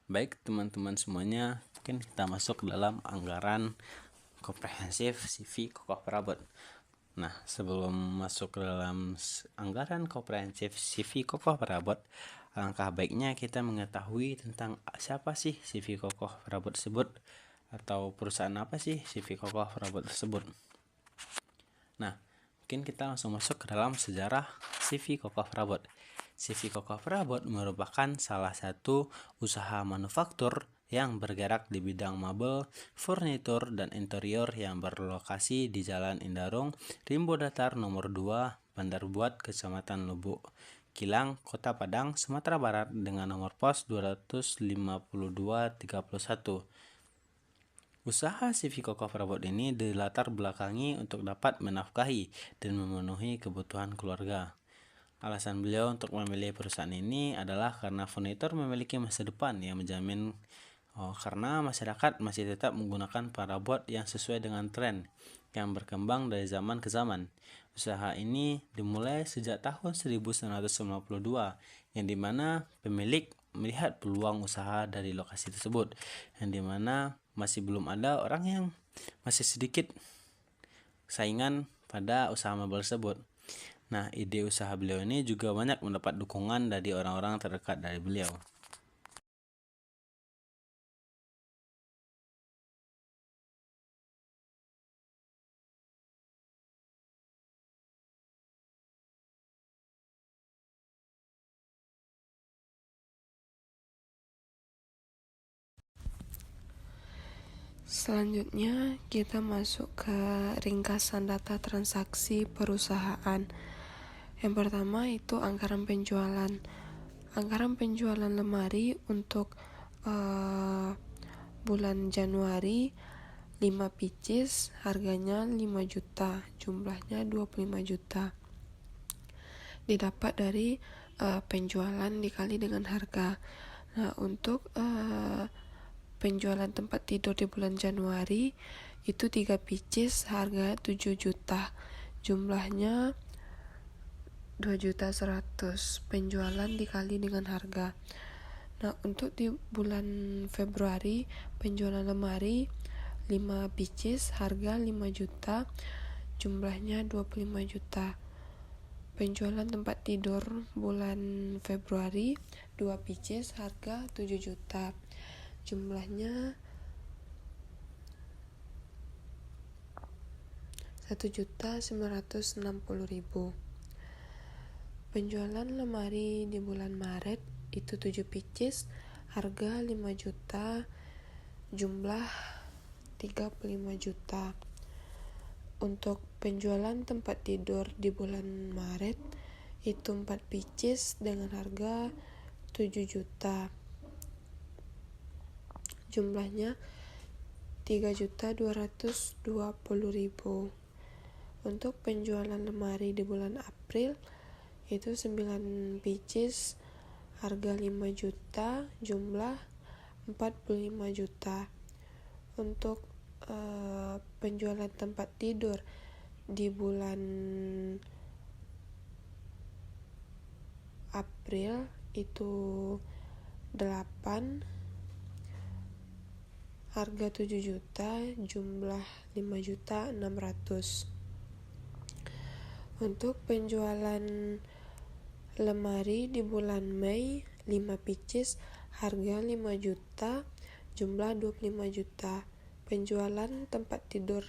Baik teman-teman semuanya, mungkin kita masuk ke dalam anggaran komprehensif CV Kokoh Prabot. Nah, sebelum masuk ke dalam anggaran komprehensif CV Kokoh Prabot, alangkah baiknya kita mengetahui tentang siapa sih CV Kokoh Prabot tersebut, atau perusahaan apa sih CV Kokoh Prabot tersebut. Nah, mungkin kita langsung masuk ke dalam sejarah CV Kokoh Prabot. CV Kokoh Prabot merupakan salah satu usaha manufaktur yang bergerak di bidang mebel, furnitur, dan interior yang berlokasi di Jalan Indarung, Rimbo Datar nomor 2, Bandar Buat, Kecamatan Lubuk Kilang, Kota Padang, Sumatera Barat dengan nomor pos 25231. Usaha CV Kokoh Prabot ini dilatar belakangi untuk dapat menafkahi dan memenuhi kebutuhan keluarga. Alasan beliau untuk memilih perusahaan ini adalah karena furnitur memiliki masa depan yang menjamin karena masyarakat masih tetap menggunakan parabot yang sesuai dengan tren yang berkembang dari zaman ke zaman. Usaha ini dimulai sejak tahun 1992, yang dimana pemilik melihat peluang usaha dari lokasi tersebut, yang dimana masih belum ada orang yang masih sedikit saingan pada usaha mebel tersebut. Nah, ide usaha beliau ini juga banyak mendapat dukungan dari orang-orang terdekat dari beliau. Selanjutnya kita masuk ke ringkasan data transaksi perusahaan. Yang pertama itu anggaran penjualan. Anggaran penjualan lemari untuk bulan Januari 5 pieces, harganya 5 juta, jumlahnya 25 juta. Didapat dari penjualan dikali dengan harga. Nah, untuk penjualan tempat tidur di bulan Januari itu 3 pieces, harga 7 juta, jumlahnya 2.100.000, penjualan dikali dengan harga. Nah, untuk di bulan Februari penjualan lemari 5 pieces, harga 5 juta, jumlahnya 25 juta. Penjualan tempat tidur bulan Februari 2 pieces, harga 7 juta, jumlahnya 1.960.000. Penjualan lemari di bulan Maret itu 7 pieces, harga 5 juta, jumlah 35 juta. Untuk penjualan tempat tidur di bulan Maret itu 4 pieces dengan harga 7 juta, jumlahnya 3.220.000. Untuk penjualan lemari di bulan April itu 9 pieces, harga 5 juta, jumlah 45 juta. Untuk penjualan tempat tidur di bulan April itu 8, harga 7 juta, jumlah 5.600.000. Untuk penjualan lemari di bulan Mei 5 pieces, harga 5 juta, jumlah 25 juta. Penjualan tempat tidur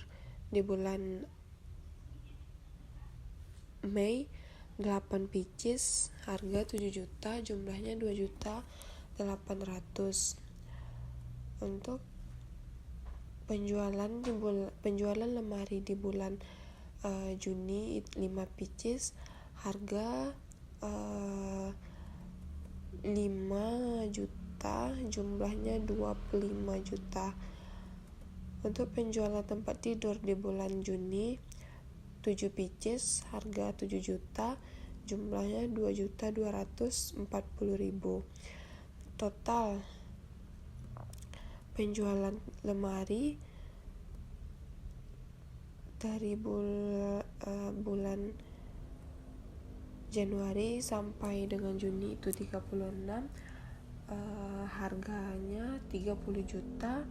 di bulan Mei 8 pieces, harga 7 juta, jumlahnya 2.800.000. Untuk penjualan lemari di bulan Juni 5 pieces, harga 5 juta, jumlahnya 25 juta. Untuk penjualan tempat tidur di bulan Juni 7 pieces, harga 7 juta, jumlahnya 2.240.000. Total penjualan lemari dari bulan Januari sampai dengan Juni itu 36, harganya 30 juta,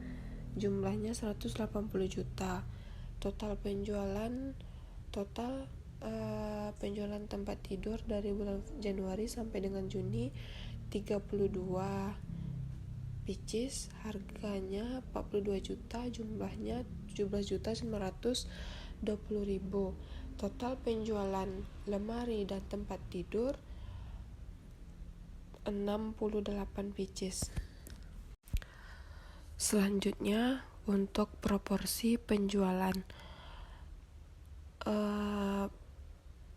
jumlahnya 180 juta. Total penjualan tempat tidur dari bulan Januari sampai dengan Juni 32 pieces, harganya 42 juta, jumlahnya 17.920.000. Total penjualan lemari dan tempat tidur 68 pieces. Selanjutnya untuk proporsi penjualan.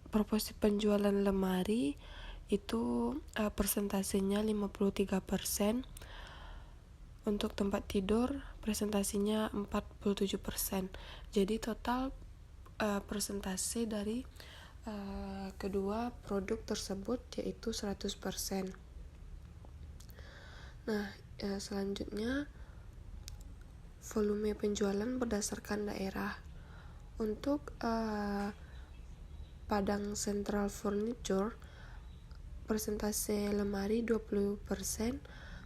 Proporsi penjualan lemari itu persentasenya 53%. Untuk tempat tidur presentasinya 47%. Jadi total persentase dari kedua produk tersebut yaitu 100%. Nah, selanjutnya volume penjualan berdasarkan daerah. Untuk Padang Central Furniture, persentase lemari 20%,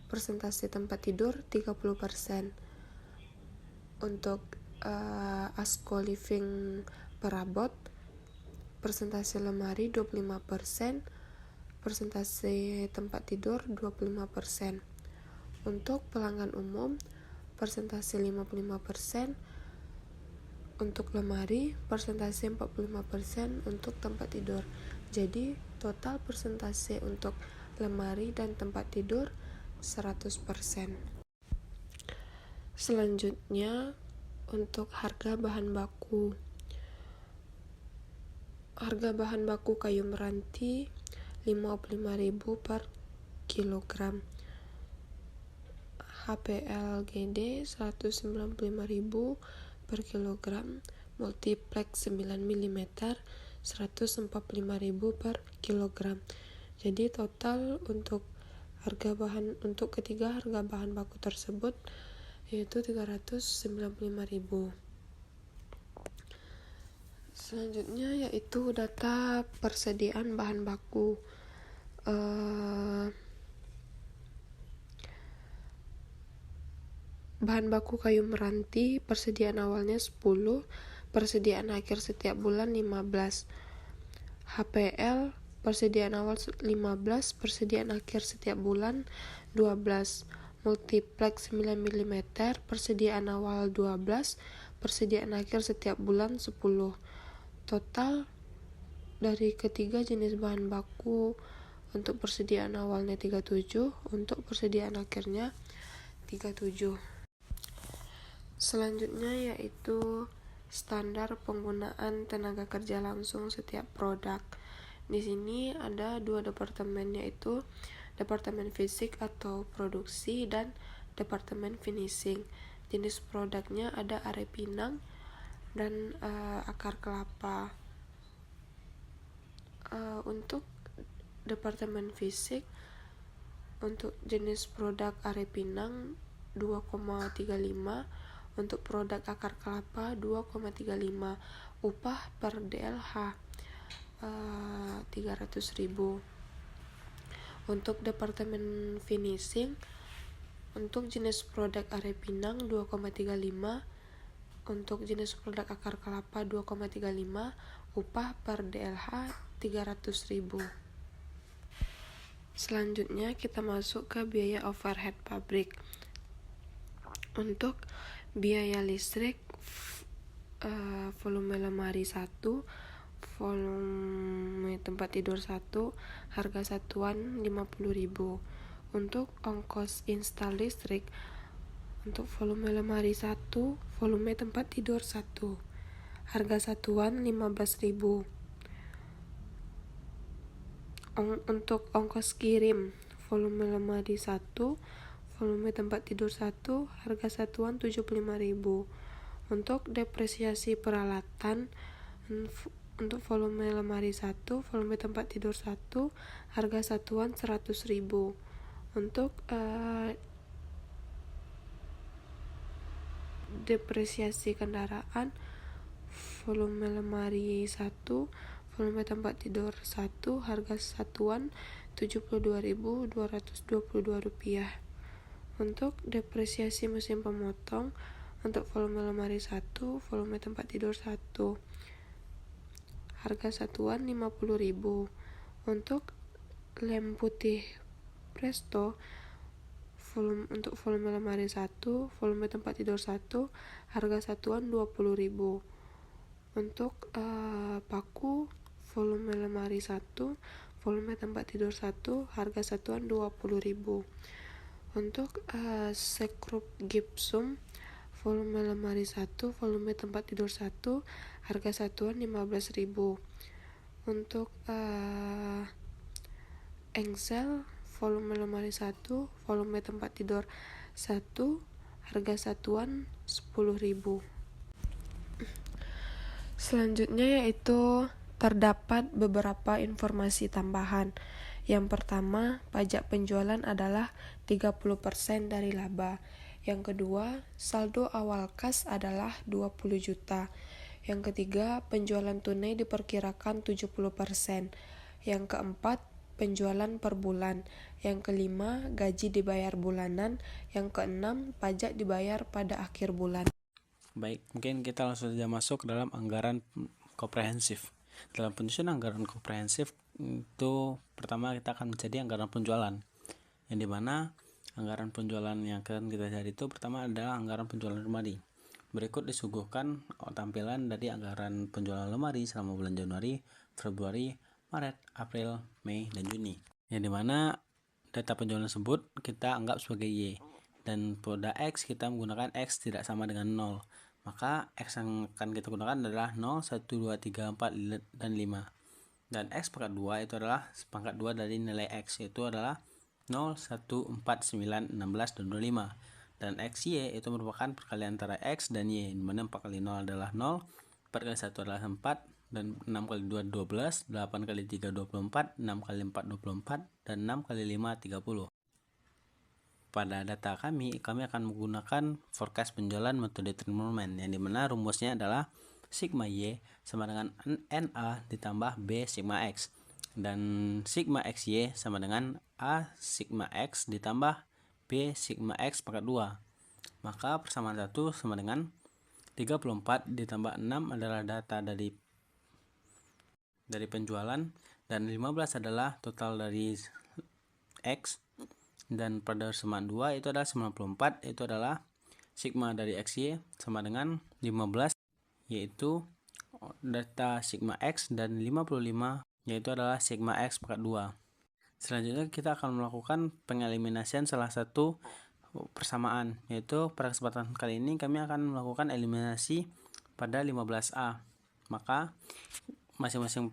persentase tempat tidur 30%. Untuk Asko Living Perabot, persentase lemari 25%, persentase tempat tidur 25%. Untuk pelanggan umum, persentase 55%, untuk lemari persentase 45%, untuk tempat tidur. Jadi total persentase untuk lemari dan tempat tidur 100%. Selanjutnya untuk harga bahan baku. Harga bahan baku kayu meranti 55.000 per kilogram. HPLGD 195.000 per kilogram. Multiplex 9 mm 145.000 per kilogram. Jadi total untuk ketiga harga bahan baku tersebut yaitu 395.000. Selanjutnya yaitu data persediaan bahan baku. Bahan baku kayu meranti persediaan awalnya 10, persediaan akhir setiap bulan 15. HPL persediaan awal 15, persediaan akhir setiap bulan 12. Multiplex 9 mm, persediaan awal 12, persediaan akhir setiap bulan 10. Total dari ketiga jenis bahan baku, untuk persediaan awalnya 37, untuk persediaan akhirnya 37. Selanjutnya yaitu standar penggunaan tenaga kerja langsung setiap produk. Di sini ada dua departemen, yaitu departemen fisik atau produksi dan departemen finishing. Jenis produknya ada are pinang dan akar kelapa. Untuk departemen fisik, untuk jenis produk are pinang 2,35, untuk produk akar kelapa 2,35. Upah per DLH 300.000. Untuk departemen finishing, untuk jenis produk are pinang 2,35, untuk jenis produk akar kelapa 2,35, upah per DLH 300.000. Selanjutnya kita masuk ke biaya overhead pabrik. Untuk biaya listrik, volume lemari 1, volume tempat tidur 1, harga satuan 50.000. Untuk ongkos install listrik, untuk volume lemari 1, volume tempat tidur 1, harga satuan 15.000. Untuk ongkos kirim, volume lemari 1, volume tempat tidur 1, harga satuan 75.000. Untuk depresiasi peralatan, untuk volume lemari 1, volume tempat tidur 1, harga satuan 100.000. Untuk depresiasi kendaraan, volume lemari 1, volume tempat tidur 1, harga satuan Rp72.222. Untuk depresiasi mesin pemotong, untuk volume lemari 1, volume tempat tidur 1, harga satuan Rp50.000. Untuk lem putih Presto, untuk volume lemari 1, volume tempat tidur 1, harga satuan Rp20.000. Untuk paku volume lemari 1, volume tempat tidur 1, harga satuan Rp20.000. Untuk sekrup gipsum volume lemari 1, volume tempat tidur 1, harga satuan Rp15.000. Untuk engsel volume lemari 1, volume tempat tidur 1, harga satuan Rp10.000. Selanjutnya yaitu terdapat beberapa informasi tambahan. Yang pertama, pajak penjualan adalah 30% dari laba. Yang kedua, saldo awal kas adalah 20 juta. Yang ketiga, penjualan tunai diperkirakan 70%. Yang keempat, penjualan per bulan. Yang kelima, gaji dibayar bulanan. Yang keenam, pajak dibayar pada akhir bulan. Baik, mungkin kita langsung saja masuk ke dalam anggaran komprehensif. Dalam penyusunan anggaran komprehensif itu pertama kita akan menjadi anggaran penjualan, yang dimana anggaran penjualan yang akan kita cari itu pertama adalah anggaran penjualan lemari. Berikut disuguhkan tampilan dari anggaran penjualan lemari selama bulan Januari, Februari, Maret, April, Mei, dan Juni, yang dimana data penjualan tersebut kita anggap sebagai Y, dan pada X kita menggunakan X tidak sama dengan 0. Maka X yang akan kita gunakan adalah 0, 1, 2, 3, 4, dan 5. Dan X pangkat 2 itu adalah pangkat 2 dari nilai X, yaitu adalah 0, 1, 4, 9, 16, dan 25. Dan XY itu merupakan perkalian antara X dan Y, dimana 4 kali 0 adalah 0, 4 kali 1 adalah 4, dan 6 kali 2 12, 8 kali 3 24, 6 kali 4 24, dan 6 kali 5 30. Pada data kami akan menggunakan forecast penjualan metode Treatment, yang dimana rumusnya adalah sigma Y sama dengan NA ditambah B sigma X, dan sigma XY sama dengan A sigma X ditambah B sigma X pangkat 2. Maka persamaan 1 sama dengan 34 ditambah 6 adalah data dari penjualan, dan 15 adalah total dari X, dan pada persamaan 2 itu adalah 94, itu adalah sigma dari XY sama dengan 15, yaitu data sigma X, dan 55 yaitu adalah sigma X pangkat 2. Selanjutnya kita akan melakukan pengeliminasian salah satu persamaan, yaitu pada kesempatan kali ini kami akan melakukan eliminasi pada 15A. Maka masing-masing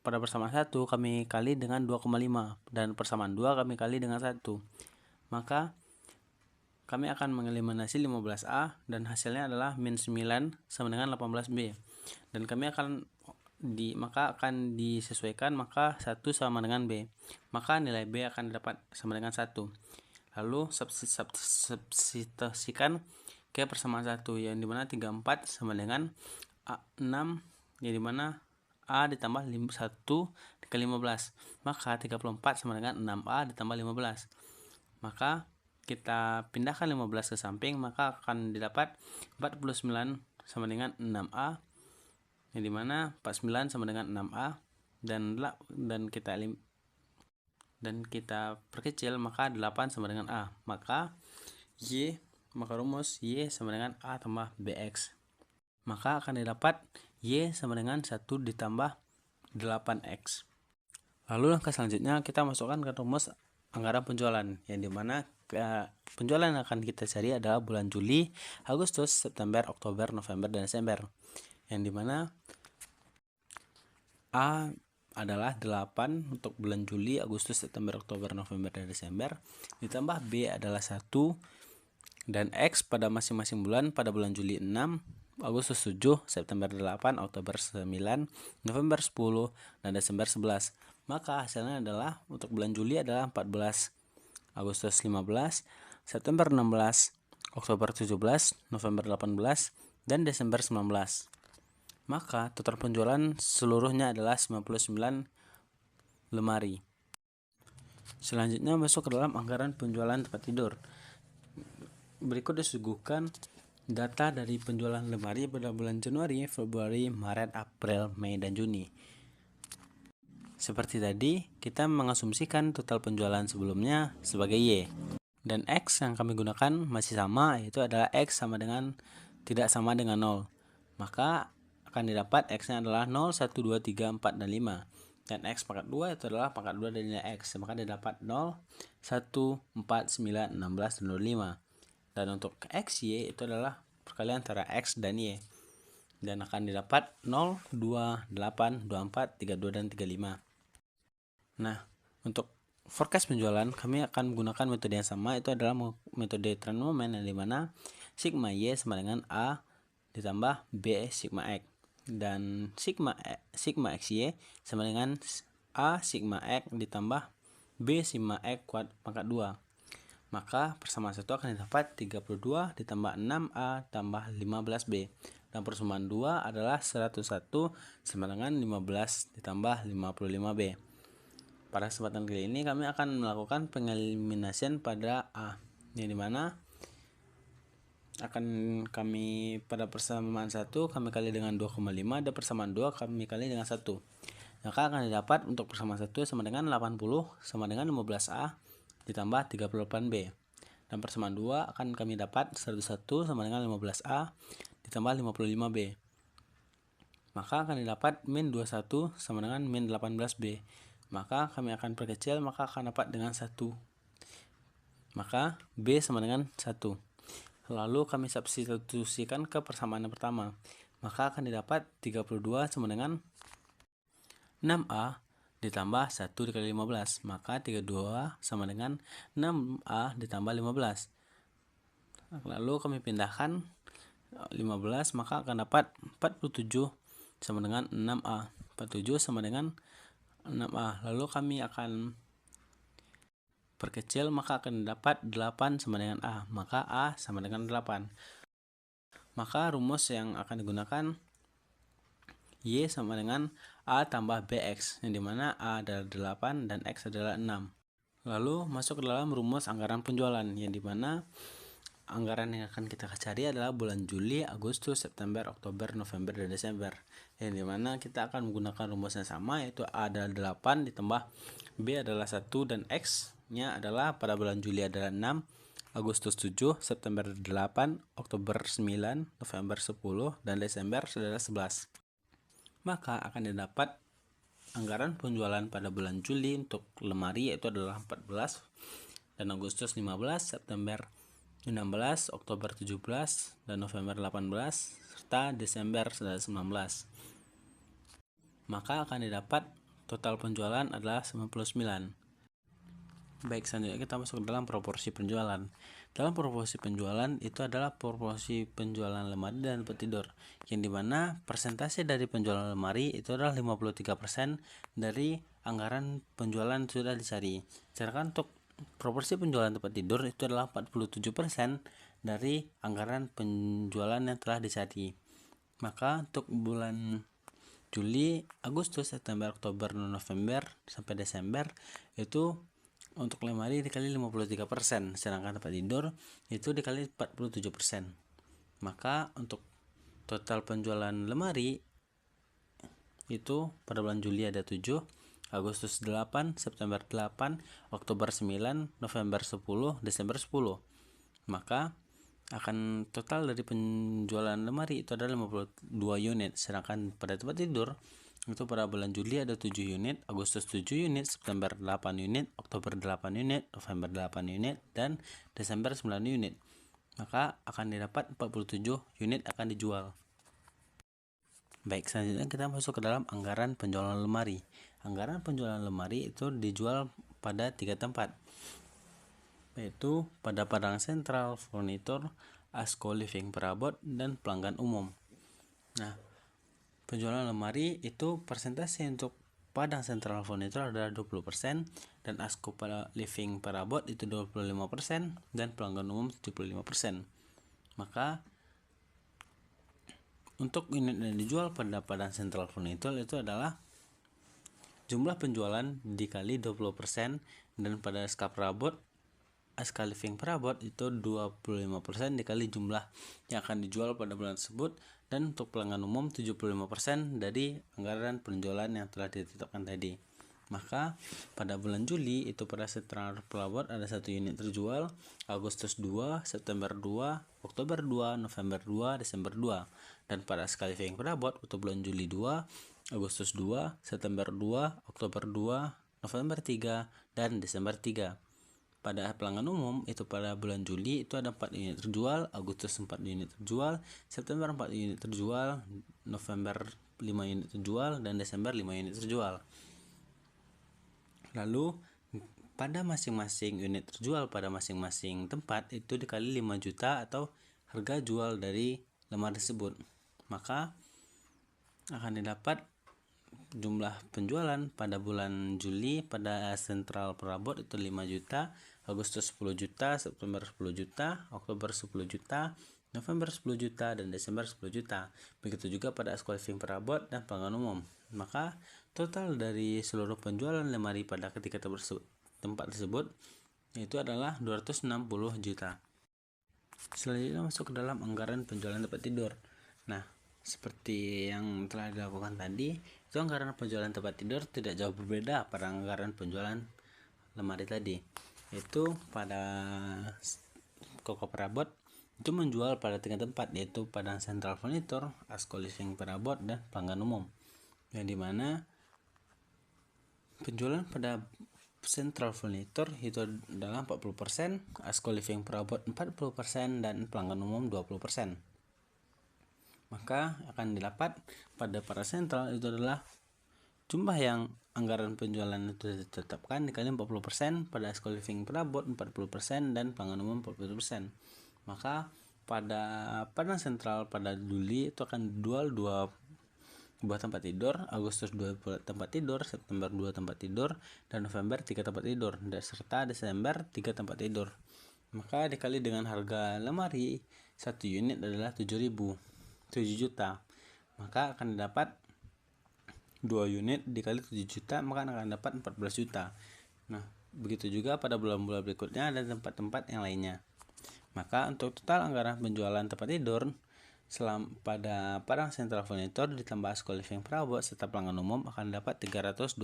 pada persamaan 1 kami kali dengan 2,5, dan persamaan 2 kami kali dengan 1. Maka kami akan mengeliminasi 15A, dan hasilnya adalah min 9 sama dengan 18B. Dan kami akan disesuaikan, maka 1 sama dengan B. Maka nilai B akan dapat sama dengan 1. Lalu substitusikan ke persamaan 1, yang dimana 34 sama dengan 6, yang dimana A ditambah 1 ke 15. Maka 34 sama dengan 6A ditambah 15. Maka kita pindahkan 15 ke samping, maka akan didapat 49 sama dengan 6A, yang dimana 49 sama dengan 6A, dan kita perkecil, maka 8 sama dengan A. Maka rumus Y sama dengan A tambah BX. Maka akan didapat Y sama dengan 1 ditambah 8X. Lalu langkah selanjutnya kita masukkan ke rumus anggaran penjualan, yang dimana penjualan yang akan kita cari adalah bulan Juli, Agustus, September, Oktober, November, dan Desember, yang dimana A adalah 8 untuk bulan Juli, Agustus, September, Oktober, November, dan Desember, ditambah B adalah 1, dan X pada masing-masing bulan. Pada bulan Juli 6, Agustus 7, September 8, Oktober 9, November 10, dan Desember 11. Maka hasilnya adalah untuk bulan Juli adalah 14, Agustus 15, September 16, Oktober 17, November 18, dan Desember 19. maka total penjualan seluruhnya adalah 99 lemari. Selanjutnya masuk ke dalam anggaran penjualan tempat tidur. Berikut disuguhkan data dari penjualan lemari pada bulan Januari, Februari, Maret, April, Mei, dan Juni. Seperti tadi, kita mengasumsikan total penjualan sebelumnya sebagai Y. Dan X yang kami gunakan masih sama, yaitu adalah X sama dengan tidak sama dengan 0. Maka akan didapat X-nya adalah 0, 1, 2, 3, 4, dan 5. Dan X pangkat 2 itu adalah pangkat 2 dari nilai X. Maka didapat 0, 1, 4, 9, 16, dan 25. Dan untuk X, Y itu adalah perkalian antara X dan Y. Dan akan didapat 0, 2, 8, 24, 32, dan 35. Nah, untuk forecast penjualan kami akan menggunakan metode yang sama, itu adalah metode trend moment, yang dimana sigma Y sama dengan A ditambah B sigma X, dan sigma XY sama dengan A sigma X ditambah B sigma X kuadrat pangkat 2. Maka persamaan 1 akan didapat 32 ditambah 6A tambah 15B, dan persamaan 2 adalah 101 sama dengan 15 ditambah 55B. Pada kesempatan kali ini kami akan melakukan pengeliminasian pada A, yang dimana akan kami pada persamaan 1 kami kali dengan 2,5 dan persamaan 2 kami kali dengan 1. Maka akan didapat untuk persamaan 1 sama dengan 80 sama dengan 15A ditambah 38B. Dan persamaan 2 akan kami dapat 101 sama dengan 15A ditambah 55B. Maka akan didapat min 21 sama dengan min 18B. Maka kami akan perkecil, maka akan dapat dengan 1. Maka B sama dengan 1. Lalu kami substitusikan ke persamaan yang pertama. Maka akan didapat 32 sama dengan 6A ditambah 1 dikali 15. Maka 32 sama dengan 6A ditambah 15. Lalu kami pindahkan 15, maka akan dapat 47 sama dengan 6A. 47 sama dengan 6A. Lalu kami akan perkecil, maka akan dapat 8 sama dengan A. Maka A sama dengan 8. Maka rumus yang akan digunakan Y sama dengan A tambah BX, yang dimana A adalah 8 dan X adalah 6. Lalu masuk ke dalam rumus anggaran penjualan, yang dimana anggaran yang akan kita cari adalah bulan Juli, Agustus, September, Oktober, November, dan Desember, yang dimana kita akan menggunakan rumus yang sama, yaitu A adalah 8 ditambah B adalah 1 dan X nya adalah pada bulan Juli adalah 6, Agustus 7, September 8, Oktober 9, November 10, dan Desember adalah 11. Maka akan didapat anggaran penjualan pada bulan Juli untuk lemari yaitu adalah 14, dan Agustus 15, September 16, Oktober 17, dan November 18, serta Desember 19. Maka akan didapat total penjualan adalah 99. Baik, selanjutnya kita masuk ke dalam proporsi penjualan. Dalam proporsi penjualan itu adalah proporsi penjualan lemari dan tempat tidur, yang dimana persentase dari penjualan lemari itu adalah 53% dari anggaran penjualan sudah dicari. Sedangkan untuk proporsi penjualan tempat tidur itu adalah 47% dari anggaran penjualan yang telah dicari. Maka untuk bulan Juli, Agustus, September, Oktober, November sampai Desember itu untuk lemari dikali 53%, sedangkan tempat tidur itu dikali 47%. Maka untuk total penjualan lemari itu pada bulan Juli ada 7, Agustus 8, September 8, Oktober 9, November 10, Desember 10. Maka akan total dari penjualan lemari itu adalah 52 unit, sedangkan pada tempat tidur itu pada bulan Juli ada 7 unit, Agustus 7 unit, September 8 unit, Oktober 8 unit, November 8 unit, dan Desember 9 unit. Maka akan didapat 47 unit akan dijual. Baik, selanjutnya kita masuk ke dalam anggaran penjualan lemari. Anggaran penjualan lemari itu dijual pada 3 tempat, yaitu pada Padang Sentral, Furnitur, Asko Living Perabot, dan pelanggan umum. Nah, penjualan lemari itu persentase untuk Padang Sentral Furnitur adalah 20%, dan Asko Living Perabot itu 25%, dan pelanggan umum 75%. Maka Untuk unit yang dijual pada Padang Central Furniture itu adalah jumlah penjualan dikali 20%, dan pada SK Perabot SK Living Perabot itu 25% dikali jumlah yang akan dijual pada bulan tersebut, dan untuk pelanggan umum 75% dari anggaran penjualan yang telah ditetapkan tadi. Maka pada bulan Juli itu pada Central Perabot ada 1 unit terjual, Agustus 2, September 2, Oktober 2, November 2, Desember 2. Dan pada SK Living Perabot untuk bulan Juli 2, Agustus 2, September 2, Oktober 2, November 3, dan Desember 3. Pada pelanggan umum itu pada bulan Juli itu ada 4 unit terjual, Agustus 4 unit terjual, September 4 unit terjual, November 5 unit terjual, dan Desember 5 unit terjual. Lalu pada masing-masing unit terjual pada masing-masing tempat itu dikali 5 juta atau harga jual dari lemari tersebut. Maka akan didapat jumlah penjualan pada bulan Juli pada Central Perabot itu 5 juta, Agustus 10 juta, September 10 juta, Oktober 10 juta, November 10 juta, dan Desember 10 juta. Begitu juga pada SK Living Perabot dan pelanggan umum. Maka total dari seluruh penjualan lemari pada ketika tempat tersebut itu adalah 260 juta. Selanjutnya masuk ke dalam anggaran penjualan tempat tidur. Nah, seperti yang telah dilakukan tadi, itu anggaran penjualan tempat tidur tidak jauh berbeda pada anggaran penjualan lemari tadi. Itu pada Koko Perabot itu menjual pada 3 tempat, yaitu Padang Central Furniture, SK Living Perabot, dan pelanggan umum. Yang dimana penjualan pada Central Furniture itu adalah 40%, SK Living Perabot 40%, dan pelanggan umum 20%. Maka akan didapat pada para sentral itu adalah jumlah yang anggaran penjualan itu ditetapkan dikali 40%, pada SK Living Perabot 40%, dan pelanggan umum 40%. Maka pada Padang Sentral pada Juli itu akan dijual 2 buah tempat tidur, Agustus 2 tempat tidur, September 2 tempat tidur, dan November 3 tempat tidur, dan serta Desember 3 tempat tidur. Maka dikali dengan harga lemari 1 unit adalah 7 juta, maka akan dapat 2 unit dikali 7 juta, maka akan dapat 14 juta. Nah, begitu juga pada bulan-bulan berikutnya ada tempat-tempat yang lainnya. Maka untuk total anggaran penjualan tempat tidur pada Padang Central Furniture ditambah SK Living Perabot serta pelanggan umum akan dapat 329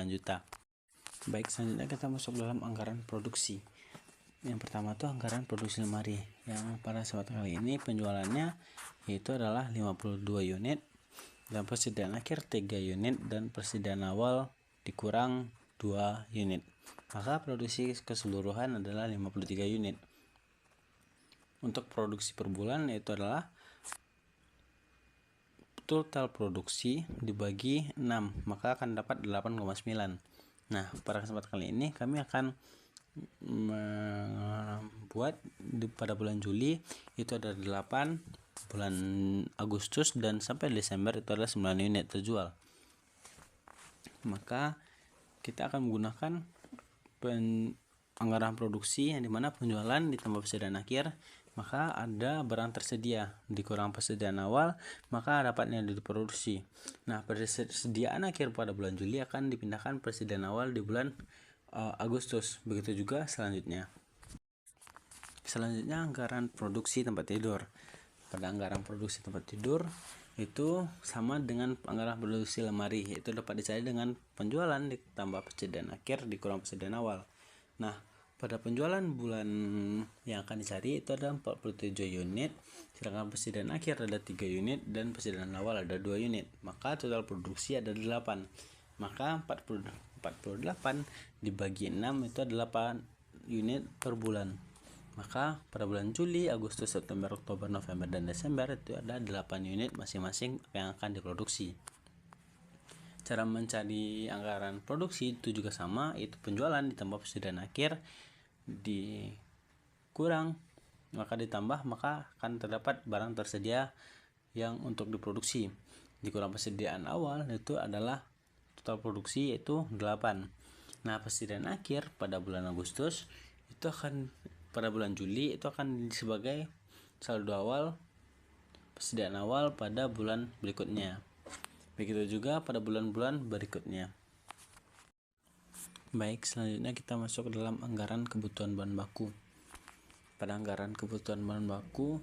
juta. Baik, selanjutnya kita masuk dalam anggaran produksi. Yang pertama itu anggaran produksi lemari, yang pada kesempatan kali ini penjualannya yaitu adalah 52 unit, dan persediaan akhir 3 unit, dan persediaan awal dikurang 2 unit. Maka produksi keseluruhan adalah 53 unit. Untuk produksi per bulan yaitu adalah total produksi dibagi 6, maka akan dapat 8,9. Nah, pada kesempatan kali ini kami akan membuat pada bulan Juli itu ada 8, bulan Agustus dan sampai Desember itu adalah 9 unit terjual. Maka kita akan menggunakan anggaran produksi yang dimana penjualan ditambah persediaan akhir, maka ada barang tersedia dikurang persediaan awal, maka dapatnya diproduksi. Nah, persediaan akhir pada bulan Juli akan dipindahkan persediaan awal di bulan Agustus. Begitu juga selanjutnya. Selanjutnya anggaran produksi tempat tidur. Pada anggaran produksi tempat tidur itu sama dengan anggaran produksi lemari, itu dapat dicari dengan penjualan ditambah persediaan akhir dikurang persediaan awal. Nah, pada penjualan bulan yang akan dicari itu ada 47 unit, sedangkan persediaan akhir ada 3 unit dan persediaan awal ada 2 unit. Maka total produksi ada 8. Maka 48 dibagi 6 itu adalah 8 unit per bulan. Maka pada bulan Juli, Agustus, September, Oktober, November, dan Desember itu ada 8 unit masing-masing yang akan diproduksi. Cara mencari anggaran produksi itu juga sama, itu penjualan ditambah persediaan akhir dikurang maka ditambah, maka akan terdapat barang tersedia yang untuk diproduksi. Dikurang persediaan awal itu adalah total produksi yaitu 8. Nah, persediaan akhir pada bulan Agustus itu akan pada bulan Juli itu akan sebagai saldo awal persediaan awal pada bulan berikutnya. Begitu juga pada bulan-bulan berikutnya. Baik, selanjutnya kita masuk ke dalam anggaran kebutuhan bahan baku. Pada anggaran kebutuhan bahan baku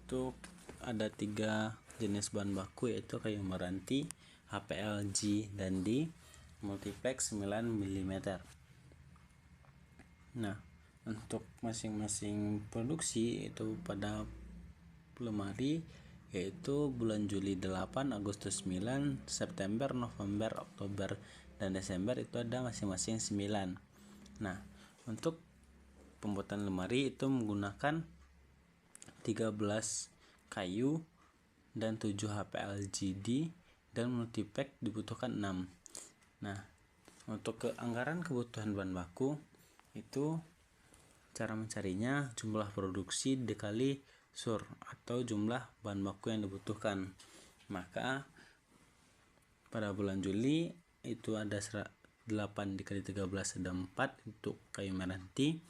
itu ada 3 jenis bahan baku, yaitu kayu meranti, HPL, G, dan D, multiplex 9 mm. Nah, untuk masing-masing produksi itu pada lemari yaitu bulan Juli 8, Agustus 9, September, November, Oktober, dan Desember itu ada masing-masing 9. Nah, untuk pembuatan lemari itu menggunakan 13 kayu dan 7 HPLGD dan multipack dibutuhkan 6. Nah, untuk anggaran kebutuhan bahan baku itu cara mencarinya jumlah produksi dikali sur atau jumlah bahan baku yang dibutuhkan. Maka pada bulan Juli itu ada 8 dikali 13 ada 4 untuk kayu meranti,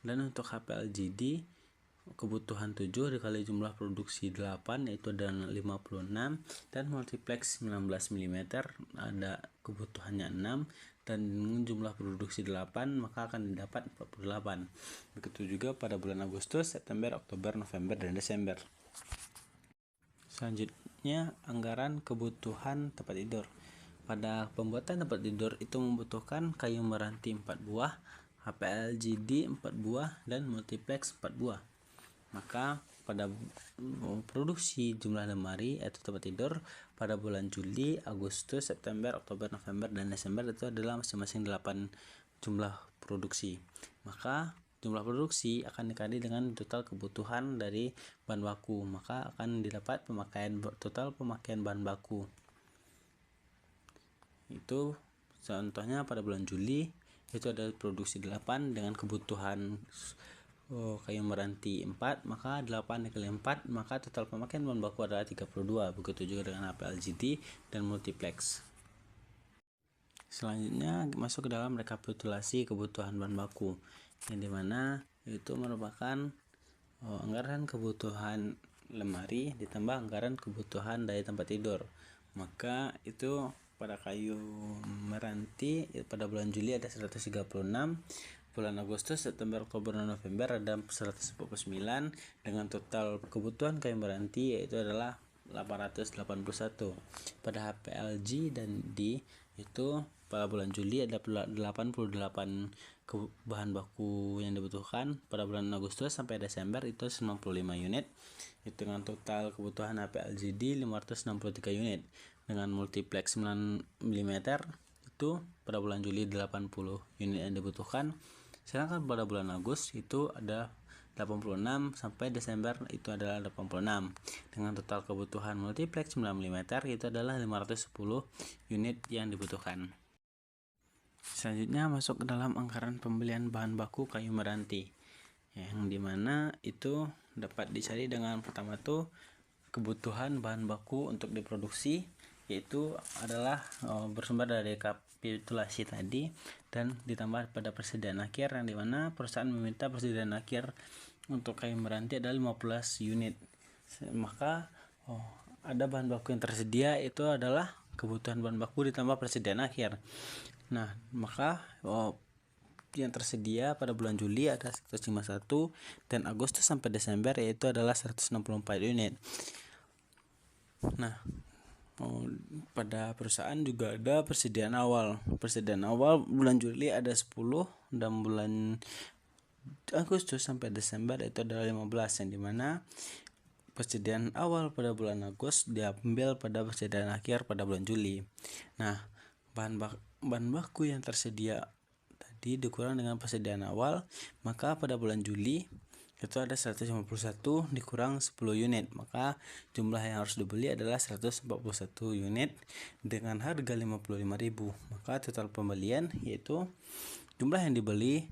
dan untuk HPLGD kebutuhan 7 dikali jumlah produksi 8 yaitu ada 56, dan multiplex 19 mm ada kebutuhannya 6, dan dengan jumlah produksi 8 maka akan didapat 48. Begitu juga pada bulan Agustus, September, Oktober, November, dan Desember. Selanjutnya anggaran kebutuhan tempat tidur. Pada pembuatan tempat tidur itu membutuhkan kayu meranti 4 buah, HPLGD 4 buah, dan multiplex 4 buah. Maka pada produksi jumlah lemari atau tempat tidur pada bulan Juli, Agustus, September, Oktober, November, dan Desember itu adalah masing-masing 8 jumlah produksi. Maka jumlah produksi akan dikali dengan total kebutuhan dari bahan baku, maka akan didapat total pemakaian bahan baku. Itu contohnya pada bulan Juli itu ada produksi 8 dengan kebutuhan kayu meranti 4, maka 8 dikali 4 maka total pemakaian bahan baku adalah 32. Begitu juga dengan HPLGD dan multiplex. Selanjutnya masuk ke dalam rekapitulasi kebutuhan bahan baku, yang dimana itu merupakan anggaran kebutuhan lemari ditambah anggaran kebutuhan dari tempat tidur. Maka itu pada kayu meranti pada bulan Juli ada 136, bulan Agustus, September, Oktober, dan November ada 149, dengan total kebutuhan kayu meranti yaitu adalah 881. Pada HPLG dan D itu pada bulan Juli ada 88 bahan baku yang dibutuhkan. Pada bulan Agustus sampai Desember itu 95 unit, itu dengan total kebutuhan HPLGD 563 unit, dengan multiplex 9 mm itu pada bulan Juli 80 unit yang dibutuhkan. Sedangkan pada bulan Agustus itu ada 86 sampai Desember itu adalah 86, dengan total kebutuhan multiplex 9 mm itu adalah 510 unit yang dibutuhkan. Selanjutnya masuk ke dalam anggaran pembelian bahan baku kayu meranti, yang dimana itu dapat dicari dengan pertama tuh kebutuhan bahan baku untuk diproduksi, yaitu adalah bersumber dari rekapitulasi tadi dan ditambah pada persediaan akhir, yang dimana perusahaan meminta persediaan akhir untuk kayu meranti adalah 15 unit. Maka ada bahan baku yang tersedia itu adalah kebutuhan bahan baku ditambah persediaan akhir. Nah, maka yang tersedia pada bulan Juli ada 151, dan Agustus sampai Desember yaitu adalah 164 unit. Nah, pada perusahaan juga ada persediaan awal. Persediaan awal bulan Juli ada 10, dan bulan Agustus sampai Desember itu adalah 15, yang dimana persediaan awal pada bulan Agustus diambil pada persediaan akhir pada bulan Juli. Nah, bahan baku yang tersedia tadi dikurang dengan persediaan awal, maka pada bulan Juli itu ada 151 dikurang 10 unit, maka jumlah yang harus dibeli adalah 141 unit dengan harga 55.000. Maka total pembelian yaitu jumlah yang dibeli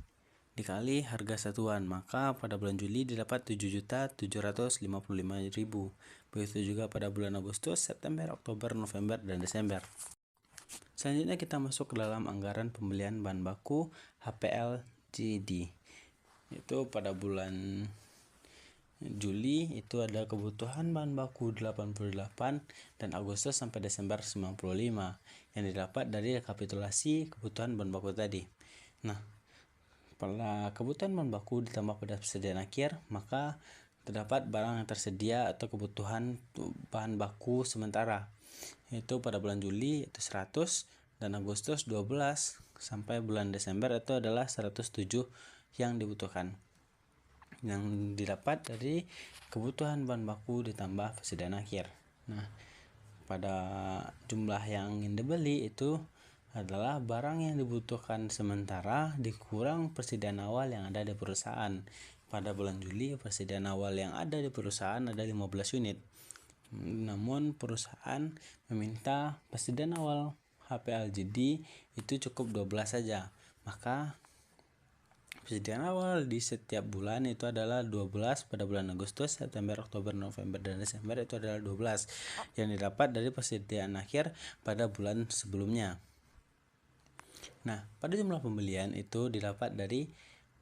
dikali harga satuan, maka pada bulan Juli didapat 7.755.000. Begitu juga pada bulan Agustus, September, Oktober, November, dan Desember. Selanjutnya kita masuk ke dalam anggaran pembelian bahan baku HPLGD. Itu pada bulan Juli itu ada kebutuhan bahan baku 88 dan Agustus sampai Desember 95 yang didapat dari rekapitulasi kebutuhan bahan baku tadi. Nah, pada kebutuhan bahan baku ditambah pada persediaan akhir, maka terdapat barang yang tersedia atau kebutuhan bahan baku sementara. Itu pada bulan Juli itu 100 dan Agustus 12 sampai bulan Desember itu adalah 107 yang dibutuhkan. Yang didapat dari kebutuhan bahan baku ditambah persediaan akhir. Nah, pada jumlah yang ingin dibeli itu adalah barang yang dibutuhkan sementara dikurang persediaan awal yang ada di perusahaan. Pada bulan Juli persediaan awal yang ada di perusahaan ada 15 unit. Namun perusahaan meminta persediaan awal HP LGD itu cukup 12 saja. Maka persediaan awal di setiap bulan itu adalah 12 pada bulan Agustus, September, Oktober, November, dan Desember itu adalah 12 yang didapat dari persediaan akhir pada bulan sebelumnya. Nah, pada jumlah pembelian itu didapat dari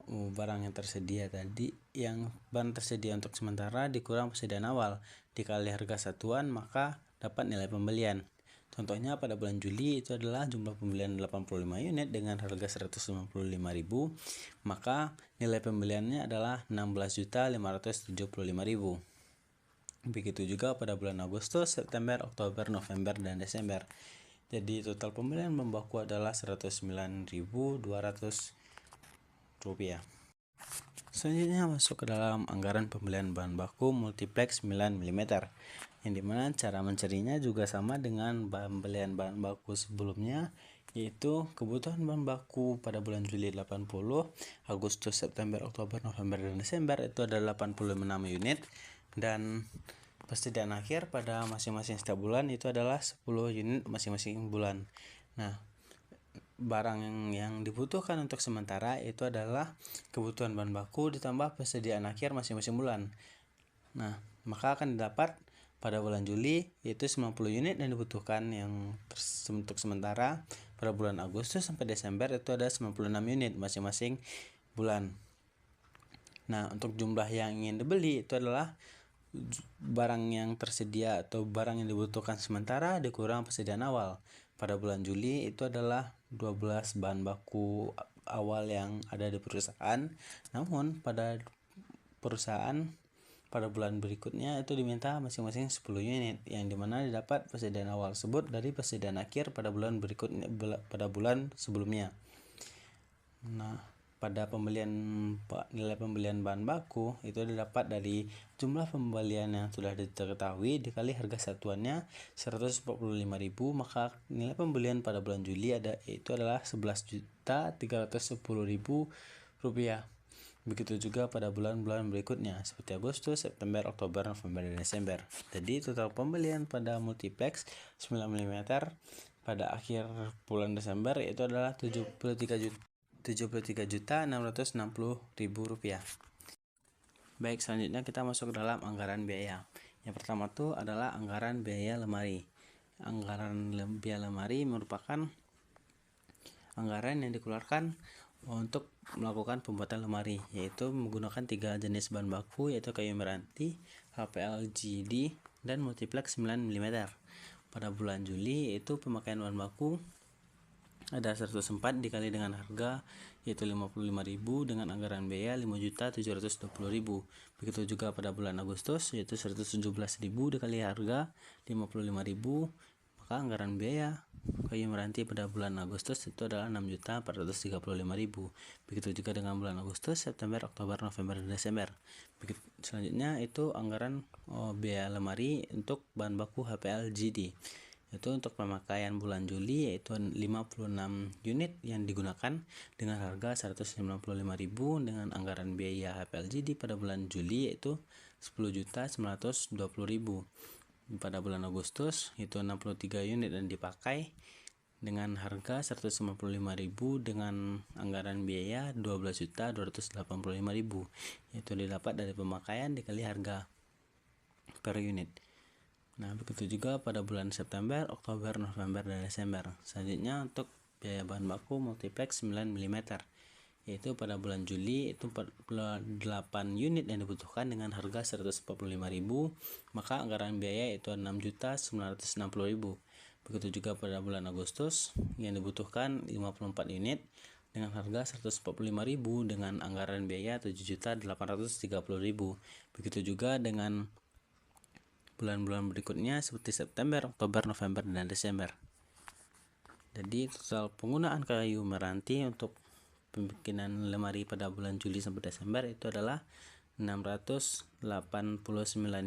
barang yang tersedia tadi, yang barang tersedia untuk sementara dikurang persediaan awal dikali harga satuan maka dapat nilai pembelian. Contohnya pada bulan Juli itu adalah jumlah pembelian 85 unit dengan harga 155.000, maka nilai pembeliannya adalah 16.575.000. Begitu juga pada bulan Agustus, September, Oktober, November, dan Desember. Jadi total pembelian bahan baku adalah 109.200 rupiah. Selanjutnya masuk ke dalam anggaran pembelian bahan baku multiplex 9 mm, yang dimana cara mencarinya juga sama dengan pembelian bahan baku sebelumnya, yaitu kebutuhan bahan baku pada bulan Juli 80, Agustus, September, Oktober, November, dan Desember itu adalah 86 unit, dan persediaan akhir pada masing-masing setiap bulan itu adalah 10 unit masing-masing bulan. Nah, barang yang dibutuhkan untuk sementara itu adalah kebutuhan bahan baku ditambah persediaan akhir masing-masing bulan. Nah, maka akan didapat pada bulan Juli yaitu 90 unit yang dibutuhkan yang untuk sementara. Pada bulan Agustus sampai Desember itu ada 96 unit masing-masing bulan. Nah, untuk jumlah yang ingin dibeli itu adalah barang yang tersedia atau barang yang dibutuhkan sementara dikurang persediaan awal. Pada bulan Juli itu adalah 12 bahan baku awal yang ada di perusahaan. Namun pada perusahaan pada bulan berikutnya itu diminta masing-masing 10 unit, yang dimana didapat persediaan awal tersebut dari persediaan akhir pada bulan berikutnya, pada bulan sebelumnya. Nah, pada nilai pembelian bahan baku itu didapat dari jumlah pembelian yang sudah diketahui dikali harga satuannya 145.000, maka nilai pembelian pada bulan Juli itu adalah 11.310.000 rupiah. Begitu juga pada bulan-bulan berikutnya seperti Agustus, September, Oktober, November, dan Desember. Jadi total pembelian pada multiplex 9 mm pada akhir bulan Desember itu adalah 73.660.000 rupiah. Baik, selanjutnya kita masuk ke dalam anggaran biaya. Yang pertama itu adalah anggaran biaya lemari. Anggaran biaya lemari merupakan anggaran yang dikeluarkan untuk melakukan pembuatan lemari, yaitu menggunakan 3 jenis bahan baku, yaitu kayu meranti, HPLGD, dan multiplex 9 mm. Pada bulan Juli itu pemakaian bahan baku ada 104 dikali dengan harga yaitu 55.000 dengan anggaran biaya 5.720.000. Begitu juga pada bulan Agustus yaitu 117.000 dikali harga 55.000, maka anggaran biaya kayu meranti pada bulan Agustus itu adalah 6.435.000. Begitu juga dengan bulan Agustus, September, Oktober, November, dan Desember. Selanjutnya itu anggaran biaya lemari untuk bahan baku HPLGD. Itu untuk pemakaian bulan Juli yaitu 56 unit yang digunakan dengan harga 195.000 dengan anggaran biaya HPLGD pada bulan Juli yaitu 10.920.000. Pada bulan Agustus itu 63 unit yang dipakai dengan harga 155.000 dengan anggaran biaya 12.285.000, yaitu didapat dari pemakaian dikali harga per unit. Nah, begitu juga pada bulan September, Oktober, November, dan Desember. Selanjutnya untuk biaya bahan baku multiplex 9 mm yaitu pada bulan Juli itu 48 unit yang dibutuhkan dengan harga 145.000, maka anggaran biaya itu 6.960.000. Begitu juga pada bulan Agustus yang dibutuhkan 54 unit dengan harga 145.000 dengan anggaran biaya 7.830.000. Begitu juga dengan bulan-bulan berikutnya seperti September, Oktober, November, dan Desember. Jadi total penggunaan kayu meranti untuk pembikinan lemari pada bulan Juli sampai Desember itu adalah 689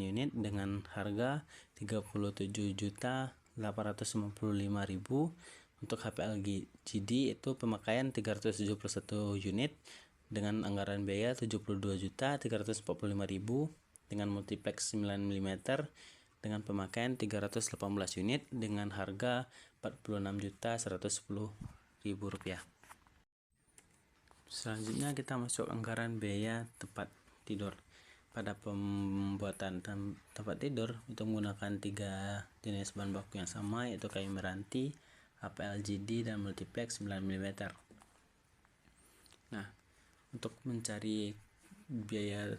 unit dengan harga 37.855.000. Untuk HP LCD itu pemakaian 371 unit dengan anggaran biaya 72.345.000 dengan multiplex 9 mm dengan pemakaian 318 unit dengan harga 46.110.000 rupiah. Selanjutnya kita masuk anggaran biaya tempat tidur. Pada pembuatan tempat tidur itu menggunakan 3 jenis bahan baku yang sama, yaitu kayu meranti, HP LCD, dan multiplex 9 mm. Nah, untuk mencari biaya